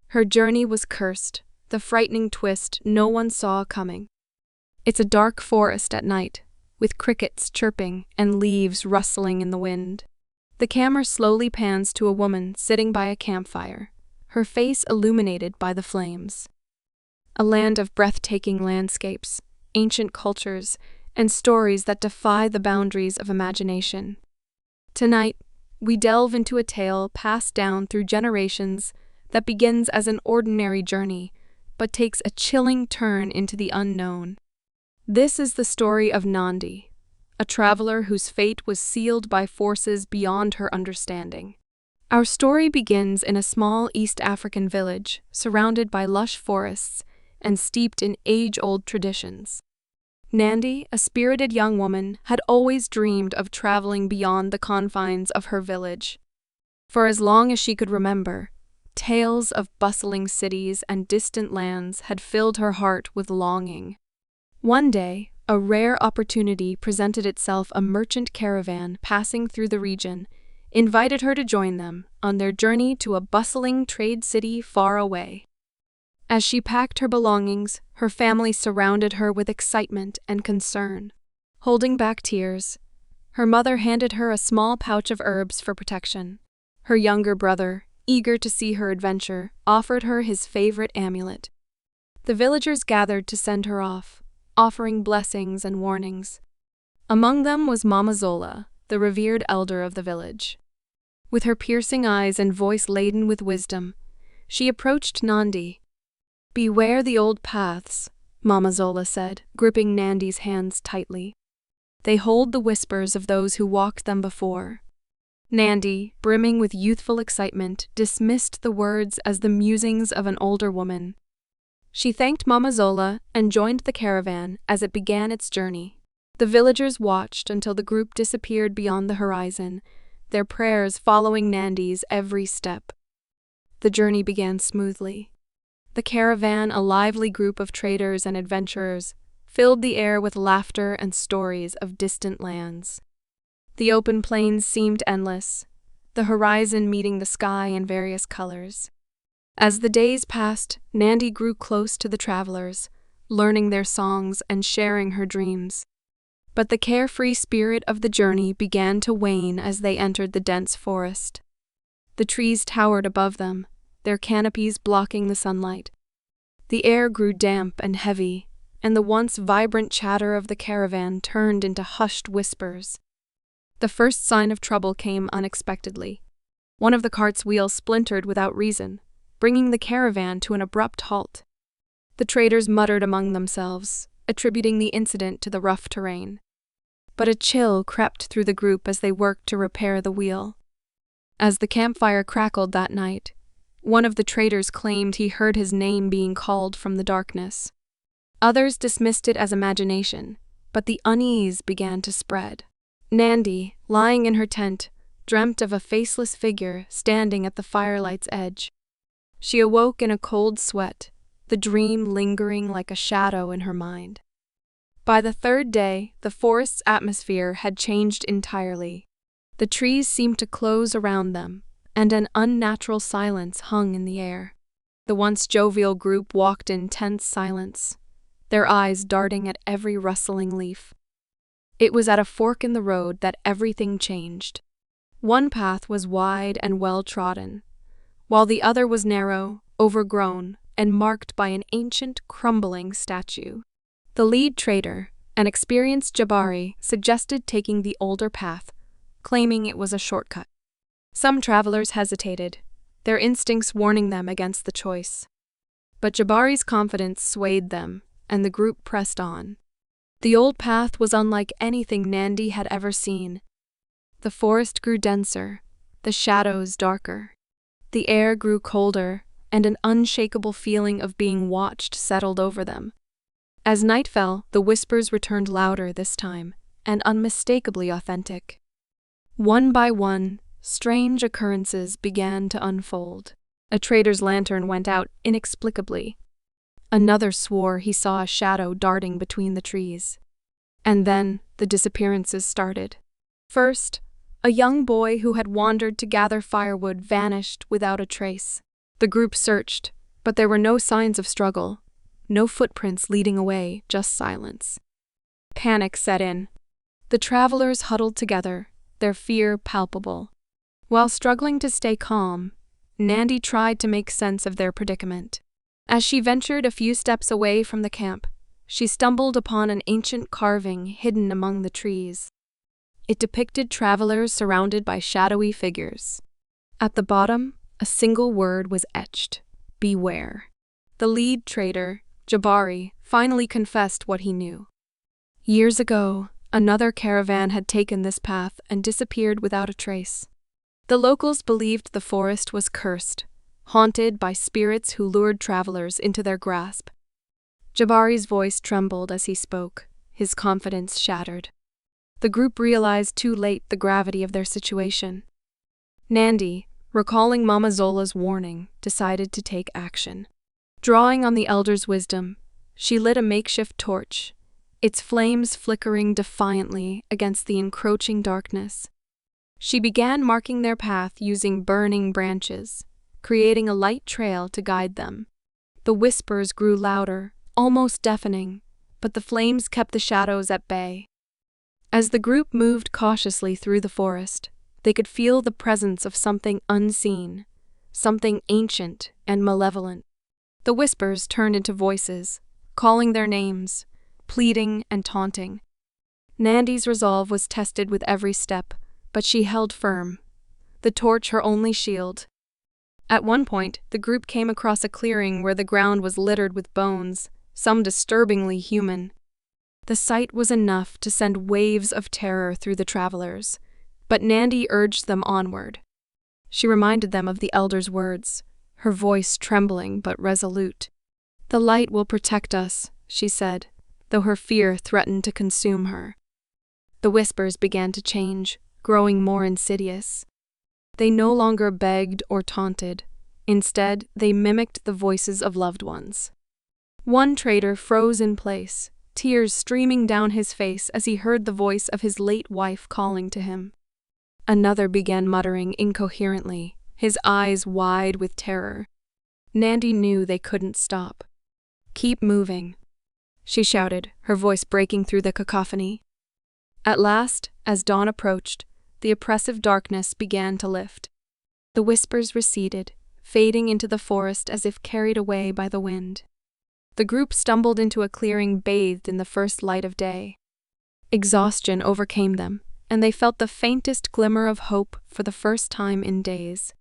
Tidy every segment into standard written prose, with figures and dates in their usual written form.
Her journey was cursed, the frightening twist no one saw coming. It's a dark forest at night, with crickets chirping and leaves rustling in the wind. The camera slowly pans to a woman sitting by a campfire, her face illuminated by the flames. A land of breathtaking landscapes, ancient cultures, and stories that defy the boundaries of imagination. Tonight, we delve into a tale passed down through generations that begins as an ordinary journey, but takes a chilling turn into the unknown. This is the story of Nandi, a traveler whose fate was sealed by forces beyond her understanding. Our story begins in a small East African village, surrounded by lush forests and steeped in age-old traditions. Nandi, a spirited young woman, had always dreamed of traveling beyond the confines of her village. For as long as she could remember, tales of bustling cities and distant lands had filled her heart with longing. One day, a rare opportunity presented itself. A merchant caravan passing through the region invited her to join them on their journey to a bustling trade city far away. As she packed her belongings, her family surrounded her with excitement and concern. Holding back tears, her mother handed her a small pouch of herbs for protection. Her younger brother, eager to see her adventure, offered her his favorite amulet. The villagers gathered to send her off, offering blessings and warnings. Among them was Mama Zola, the revered elder of the village. With her piercing eyes and voice laden with wisdom, she approached Nandi. "Beware the old paths," Mama Zola said, gripping Nandi's hands tightly. "They hold the whispers of those who walked them before." Nandi, brimming with youthful excitement, dismissed the words as the musings of an older woman. She thanked Mama Zola and joined the caravan as it began its journey. The villagers watched until the group disappeared beyond the horizon, their prayers following Nandi's every step. The journey began smoothly. The caravan, a lively group of traders and adventurers, filled the air with laughter and stories of distant lands. The open plains seemed endless, the horizon meeting the sky in various colors. As the days passed, Nandi grew close to the travelers, learning their songs and sharing her dreams. But the carefree spirit of the journey began to wane as they entered the dense forest. The trees towered above them, their canopies blocking the sunlight. The air grew damp and heavy, and the once vibrant chatter of the caravan turned into hushed whispers. The first sign of trouble came unexpectedly. One of the cart's wheels splintered without reason, bringing the caravan to an abrupt halt. The traders muttered among themselves, attributing the incident to the rough terrain. But a chill crept through the group as they worked to repair the wheel. As the campfire crackled that night, one of the traders claimed he heard his name being called from the darkness. Others dismissed it as imagination, but the unease began to spread. Nandi, lying in her tent, dreamt of a faceless figure standing at the firelight's edge. She awoke in a cold sweat, the dream lingering like a shadow in her mind. By the third day, the forest's atmosphere had changed entirely. The trees seemed to close around them, and an unnatural silence hung in the air. The once jovial group walked in tense silence, their eyes darting at every rustling leaf. It was at a fork in the road that everything changed. One path was wide and well-trodden, while the other was narrow, overgrown, and marked by an ancient, crumbling statue. The lead trader, an experienced Jabari, suggested taking the older path, claiming it was a shortcut. Some travelers hesitated, their instincts warning them against the choice. But Jabari's confidence swayed them, and the group pressed on. The old path was unlike anything Nandi had ever seen. The forest grew denser, the shadows darker. The air grew colder, and an unshakable feeling of being watched settled over them. As night fell, the whispers returned louder this time, and unmistakably authentic. One by one, strange occurrences began to unfold. A trader's lantern went out inexplicably. Another swore he saw a shadow darting between the trees. And then the disappearances started. First, a young boy who had wandered to gather firewood vanished without a trace. The group searched, But there were no signs of struggle, no footprints leading away, just silence. Panic set in. The travelers huddled together, their fear palpable. While struggling to stay calm, Nandi tried to make sense of their predicament. As she ventured a few steps away from the camp, she stumbled upon an ancient carving hidden among the trees. It depicted travelers surrounded by shadowy figures. At the bottom, a single word was etched: beware. The lead trader, Jabari, finally confessed what he knew. Years ago, another caravan had taken this path and disappeared without a trace. The locals believed the forest was cursed, haunted by spirits who lured travelers into their grasp. Jabari's voice trembled as he spoke, his confidence shattered. The group realized too late the gravity of their situation. Nandi, recalling Mama Zola's warning, decided to take action. Drawing on the elder's wisdom, she lit a makeshift torch, its flames flickering defiantly against the encroaching darkness. She began marking their path using burning branches, creating a light trail to guide them. The whispers grew louder, almost deafening, but the flames kept the shadows at bay. As the group moved cautiously through the forest, they could feel the presence of something unseen, something ancient and malevolent. The whispers turned into voices, calling their names, pleading and taunting. Nandi's resolve was tested with every step, but she held firm, the torch her only shield. At one point, the group came across a clearing where the ground was littered with bones, some disturbingly human. The sight was enough to send waves of terror through the travelers, but Nandi urged them onward. She reminded them of the elder's words, her voice trembling but resolute. "The light will protect us," she said, though her fear threatened to consume her. The whispers began to change, growing more insidious. They no longer begged or taunted. Instead, they mimicked the voices of loved ones. One trader froze in place, tears streaming down his face as he heard the voice of his late wife calling to him. Another began muttering incoherently, his eyes wide with terror. Nandi knew they couldn't stop. "Keep moving," she shouted, her voice breaking through the cacophony. At last, as dawn approached, the oppressive darkness began to lift. The whispers receded, fading into the forest as if carried away by the wind. The group stumbled into a clearing bathed in the first light of day. Exhaustion overcame them, and they felt the faintest glimmer of hope for the first time in days.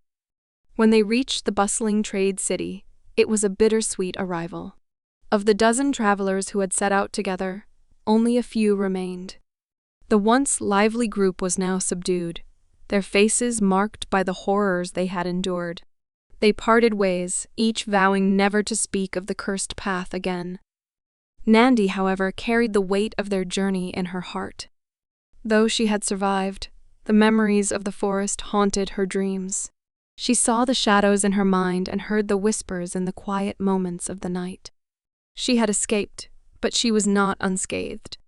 When they reached the bustling trade city, it was a bittersweet arrival. Of the dozen travelers who had set out together, only a few remained. The once lively group was now subdued, their faces marked by the horrors they had endured. They parted ways, each vowing never to speak of the cursed path again. Nandi, however, carried the weight of their journey in her heart. Though she had survived, the memories of the forest haunted her dreams. She saw the shadows in her mind and heard the whispers in the quiet moments of the night. She had escaped, but she was not unscathed.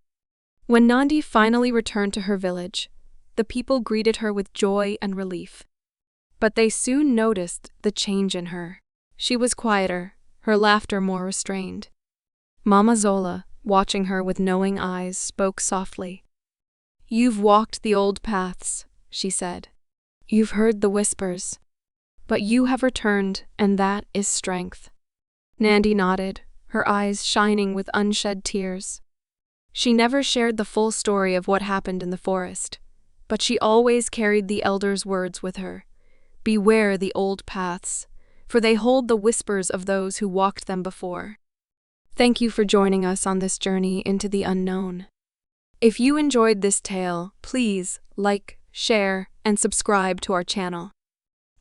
When Nandi finally returned to her village, the people greeted her with joy and relief. But they soon noticed the change in her. She was quieter, her laughter more restrained. Mama Zola, watching her with knowing eyes, spoke softly. "You've walked the old paths," she said. "You've heard the whispers. But you have returned, and that is strength." Nandi nodded, her eyes shining with unshed tears. She never shared the full story of what happened in the forest, but she always carried the elder's words with her. Beware the old paths, for they hold the whispers of those who walked them before. Thank you for joining us on this journey into the unknown. If you enjoyed this tale, please like, share, and subscribe to our channel.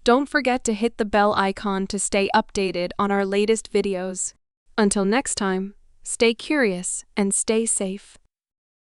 Don't forget to hit the bell icon to stay updated on our latest videos. Until next time, stay curious and stay safe.